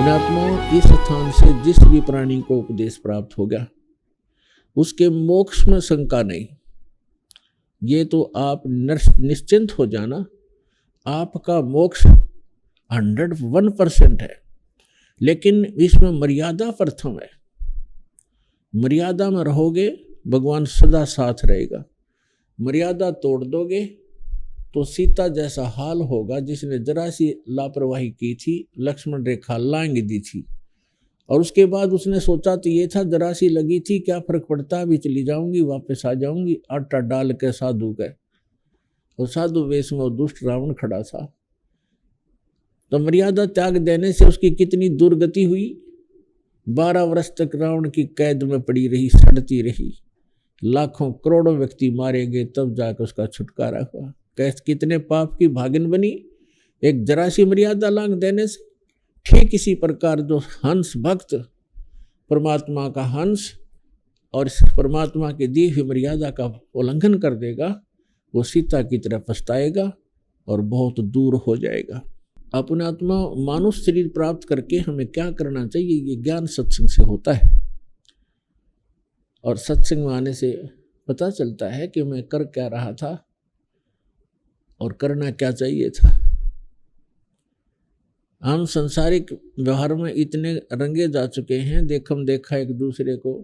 पुण्यात्माओं, इस स्थान से जिस भी प्राणी को उपदेश प्राप्त हो गया उसके मोक्ष में शंका नहीं। ये तो आप निश्चिंत हो जाना, आपका मोक्ष 101% है। लेकिन इसमें मर्यादा प्रथम है। मर्यादा में रहोगे भगवान सदा साथ रहेगा। मर्यादा तोड़ दोगे तो सीता जैसा हाल होगा जिसने जरा सी लापरवाही की थी, लक्ष्मण रेखा लांग दी थी, और उसके बाद उसने सोचा तो ये था जरा सी लगी थी, क्या फर्क पड़ता, अभी चली जाऊंगी, वापस आ जाऊंगी। आटा डाल के साधु के, और साधु वेश में दुष्ट रावण खड़ा था। तो मर्यादा त्याग देने से उसकी कितनी दुर्गति हुई। 12 वर्ष तक रावण की कैद में पड़ी रही, सड़ती रही, लाखों करोड़ों व्यक्ति मारे गए, तब जाकर उसका छुटकारा हुआ। कैसे कितने पाप की भागिन बनी एक जरा सी मर्यादा लांघ देने से। ठीक इसी प्रकार जो हंस भक्त परमात्मा का हंस और इस परमात्मा की दी हुई मर्यादा का उल्लंघन कर देगा, वो सीता की तरह पछताएगा और बहुत दूर हो जाएगा। अपने आत्मा मानुष शरीर प्राप्त करके हमें क्या करना चाहिए, ये ज्ञान सत्संग से होता है। और सत्संग में आने से पता चलता है कि मैं कर क्या रहा था और करना क्या चाहिए था। हम सांसारिक व्यवहार में इतने रंगे जा चुके हैं, देखम देखा एक दूसरे को,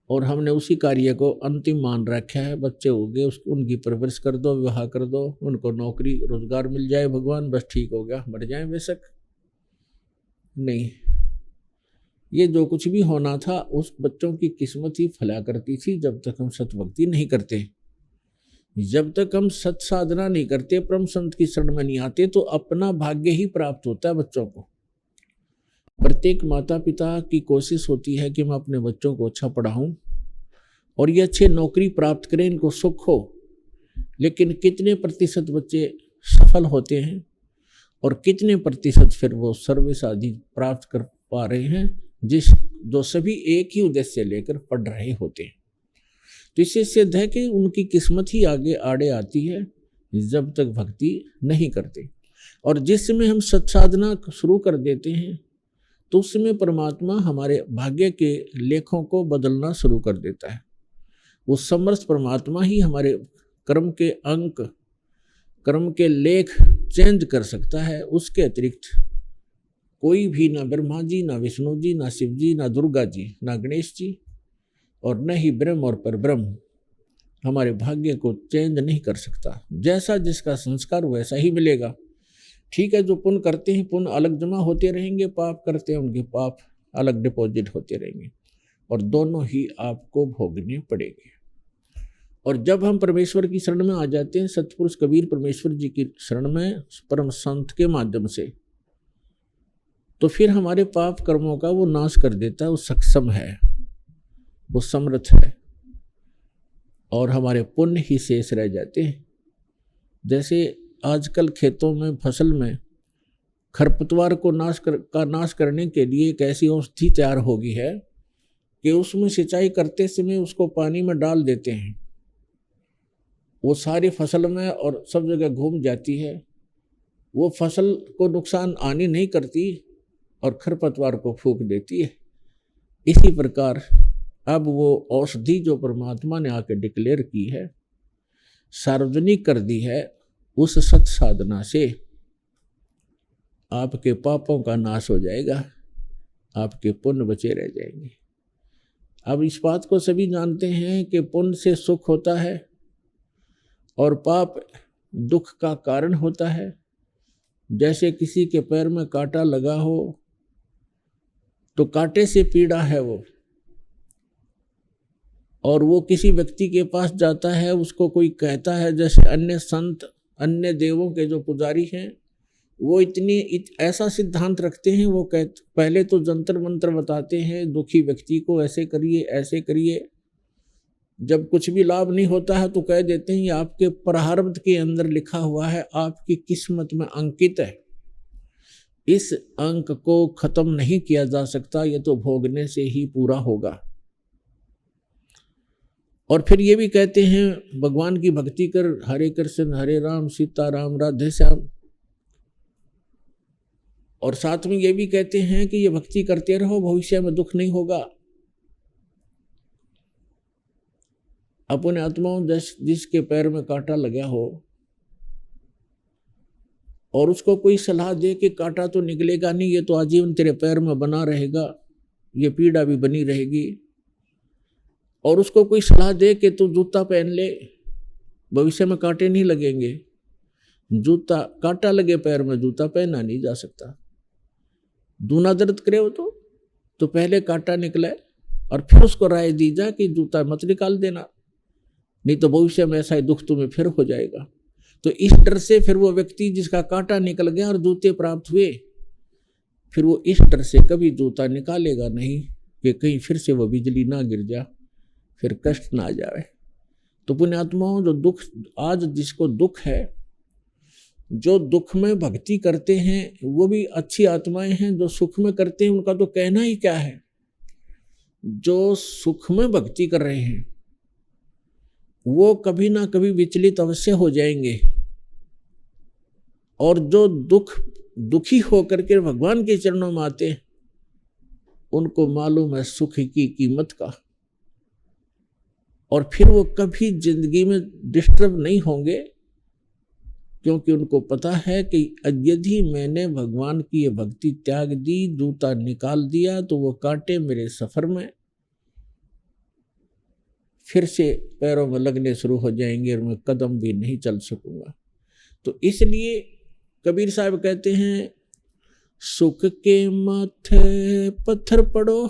और हमने उसी कार्य को अंतिम मान रखा है। बच्चे हो गए, उनकी परवरिश कर दो, विवाह कर दो, उनको नौकरी रोजगार मिल जाए, भगवान बस ठीक हो गया, मर जाए बेशक। नहीं, ये जो कुछ भी होना था उस बच्चों की किस्मत ही फला करती थी जब तक हम सतभक्ति नहीं करते। जब तक हम सत साधना नहीं करते, परम संत की शरण में नहीं आते, तो अपना भाग्य ही प्राप्त होता है बच्चों को। प्रत्येक माता पिता की कोशिश होती है कि मैं अपने बच्चों को अच्छा पढ़ाऊं और ये अच्छे नौकरी प्राप्त करें, इनको सुख हो। लेकिन कितने प्रतिशत बच्चे सफल होते हैं और कितने प्रतिशत फिर वो सर्विस आदि प्राप्त कर पा रहे हैं, जो सभी एक ही उद्देश्य लेकर पढ़ रहे होते हैं। तो इससे सिद्ध है कि उनकी किस्मत ही आगे आड़े आती है जब तक भक्ति नहीं करते। और जिस समय हम सत्साधना शुरू कर देते हैं तो उस समय परमात्मा हमारे भाग्य के लेखों को बदलना शुरू कर देता है। वो समर्थ परमात्मा ही हमारे कर्म के अंक, कर्म के लेख चेंज कर सकता है। उसके अतिरिक्त कोई भी, ना ब्रह्मा जी, ना विष्णु जी, ना शिव जी, ना दुर्गा जी, ना गणेश जी, और न ही ब्रह्म और परब्रह्म हमारे भाग्य को चेंज नहीं कर सकता। जैसा जिसका संस्कार वैसा ही मिलेगा। ठीक है, जो पुण्य करते हैं पुण्य अलग जमा होते रहेंगे, पाप करते हैं उनके पाप अलग डिपॉजिट होते रहेंगे, और दोनों ही आपको भोगने पड़ेंगे। और जब हम परमेश्वर की शरण में आ जाते हैं, सतपुरुष कबीर परमेश्वर जी की शरण में परम संत के माध्यम से, तो फिर हमारे पाप कर्मों का वो नाश कर देता है। वो सक्षम है, वो समर्थ है, और हमारे पुण्य ही शेष रह जाते हैं। जैसे आजकल खेतों में, फसल में खरपतवार को नाश करने के लिए एक ऐसी औषधि तैयार हो गई है कि उसमें सिंचाई करते समय उसको पानी में डाल देते हैं, वो सारी फसल में और सब जगह घूम जाती है। वो फसल को नुकसान आनी नहीं करती और खरपतवार को फूंक देती है। इसी प्रकार अब वो औषधि जो परमात्मा ने आके डिक्लेयर की है, सार्वजनिक कर दी है, उस सत साधना से आपके पापों का नाश हो जाएगा, आपके पुण्य बचे रह जाएंगे। अब इस बात को सभी जानते हैं कि पुण्य से सुख होता है और पाप दुख का कारण होता है। जैसे किसी के पैर में कांटा लगा हो तो कांटे से पीड़ा है वो, और वो किसी व्यक्ति के पास जाता है, उसको कोई कहता है, जैसे अन्य संत, अन्य देवों के जो पुजारी हैं, वो ऐसा सिद्धांत रखते हैं, वो पहले तो जंतर मंत्र बताते हैं दुखी व्यक्ति को, ऐसे करिए ऐसे करिए। जब कुछ भी लाभ नहीं होता है तो कह देते हैं ये आपके प्रारब्ध के अंदर लिखा हुआ है, आपकी किस्मत में अंकित है, इस अंक को खत्म नहीं किया जा सकता, ये तो भोगने से ही पूरा होगा। और फिर ये भी कहते हैं भगवान की भक्ति कर, हरे कृष्ण हरे राम सीता राम राधे श्याम, और साथ में ये भी कहते हैं कि ये भक्ति करते रहो, भविष्य में दुख नहीं होगा। अपने आत्माओं जिसके पैर में कांटा लगा हो और उसको कोई सलाह दे कि कांटा तो निकलेगा नहीं, ये तो आजीवन तेरे पैर में बना रहेगा, ये पीड़ा भी बनी रहेगी, और उसको कोई सलाह दे कि तू जूता पहन ले, भविष्य में कांटे नहीं लगेंगे। जूता, कांटा लगे पैर में जूता पहना नहीं जा सकता। दूना दर्द करे हो तो पहले कांटा निकले और फिर उसको राय दी जा कि जूता मत निकाल देना, नहीं तो भविष्य में ऐसा ही दुख तुम्हें फिर हो जाएगा। तो इस डर से फिर वो व्यक्ति जिसका कांटा निकल गया और जूते प्राप्त हुए, फिर वो इस डर से कभी जूता निकालेगा नहीं कि कहीं फिर से वो बिजली ना गिर जा, फिर कष्ट ना आ जाए। तो पुण्यात्माओं, जो दुख आज जिसको दुख है, जो दुख में भक्ति करते हैं वो भी अच्छी आत्माएं हैं। जो सुख में करते हैं उनका तो कहना ही क्या है। जो सुख में भक्ति कर रहे हैं वो कभी ना कभी विचलित अवश्य हो जाएंगे, और जो दुखी होकर के भगवान के चरणों में आते हैं उनको मालूम है सुख की कीमत का, और फिर वो कभी जिंदगी में डिस्टर्ब नहीं होंगे, क्योंकि उनको पता है कि यदि मैंने भगवान की ये भक्ति त्याग दी, जूता निकाल दिया, तो वो कांटे मेरे सफर में फिर से पैरों में लगने शुरू हो जाएंगे और मैं कदम भी नहीं चल सकूंगा। तो इसलिए कबीर साहब कहते हैं, सुख के माथे पत्थर पड़ो,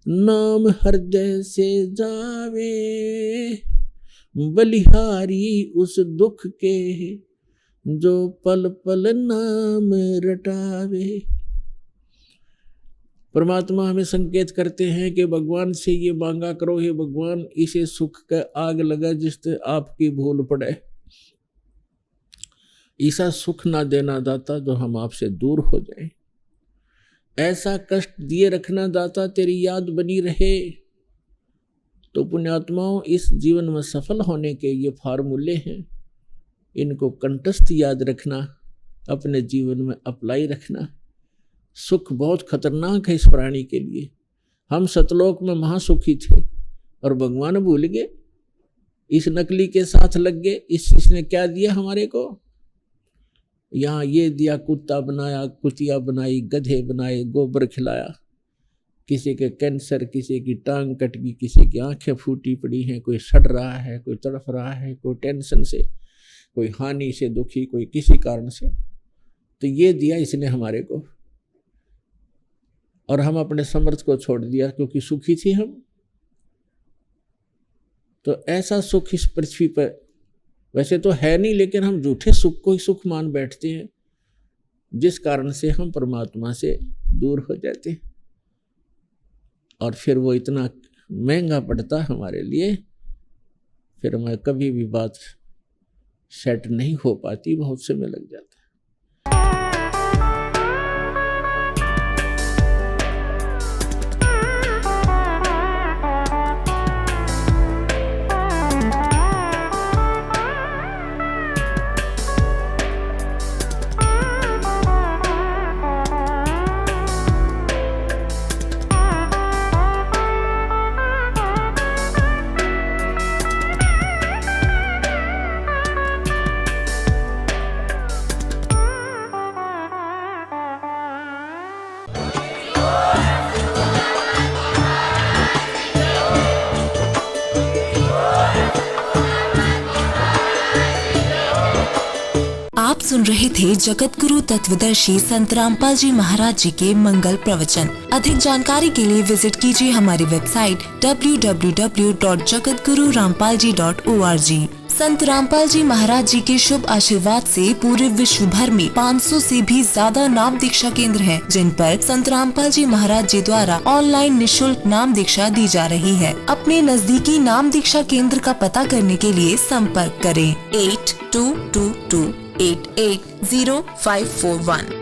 नाम हृदय से जावे, बलिहारी उस दुख के जो पल पल नाम रटावे। परमात्मा हमें संकेत करते हैं कि भगवान से ये मांगा करो, हे भगवान इसे सुख का आग लगा जिससे आपकी भूल पड़े, ऐसा सुख ना देना दाता जो हम आपसे दूर हो जाएं, ऐसा कष्ट दिए रखना दाता तेरी याद बनी रहे। तो पुण्यात्माओं, इस जीवन में सफल होने के ये फार्मूले हैं, इनको कंठस्थ याद रखना, अपने जीवन में अप्लाई रखना। सुख बहुत खतरनाक है इस प्राणी के लिए। हम सतलोक में महासुखी थे और भगवान भूल गए, इस नकली के साथ लग गए। इसने क्या दिया हमारे को? यहाँ ये दिया, कुत्ता बनाया, कुतिया बनाई, गधे बनाए, गोबर खिलाया, किसी के कैंसर, किसी की टांग कट गई, किसी की आंखें फूटी पड़ी हैं, कोई सड़ रहा है, कोई तड़फ रहा है, कोई टेंशन से, कोई हानि से दुखी, कोई किसी कारण से। तो ये दिया इसने हमारे को, और हम अपने समर्थ को छोड़ दिया क्योंकि सुखी थी हम। तो ऐसा सुख इस पृथ्वी पर वैसे तो है नहीं, लेकिन हम झूठे सुख को ही सुख मान बैठते हैं, जिस कारण से हम परमात्मा से दूर हो जाते हैं, और फिर वो इतना महंगा पड़ता हमारे लिए। फिर मैं कभी भी बात सेट नहीं हो पाती, बहुत समय लग जाता है। आप सुन रहे थे जगत गुरु तत्वदर्शी संत रामपाल जी महाराज जी के मंगल प्रवचन। अधिक जानकारी के लिए विजिट कीजिए हमारी वेबसाइट www.jagatgururampalji.org। संत रामपाल जी महाराज जी के शुभ आशीर्वाद से पूरे विश्व भर में 500 से भी ज्यादा नाम दीक्षा केंद्र हैं, जिन पर संत रामपाल जी महाराज जी द्वारा ऑनलाइन निशुल्क नाम दीक्षा दी जा रही है। अपने नजदीकी नाम दीक्षा केंद्र का पता करने के लिए संपर्क करें 8222880541।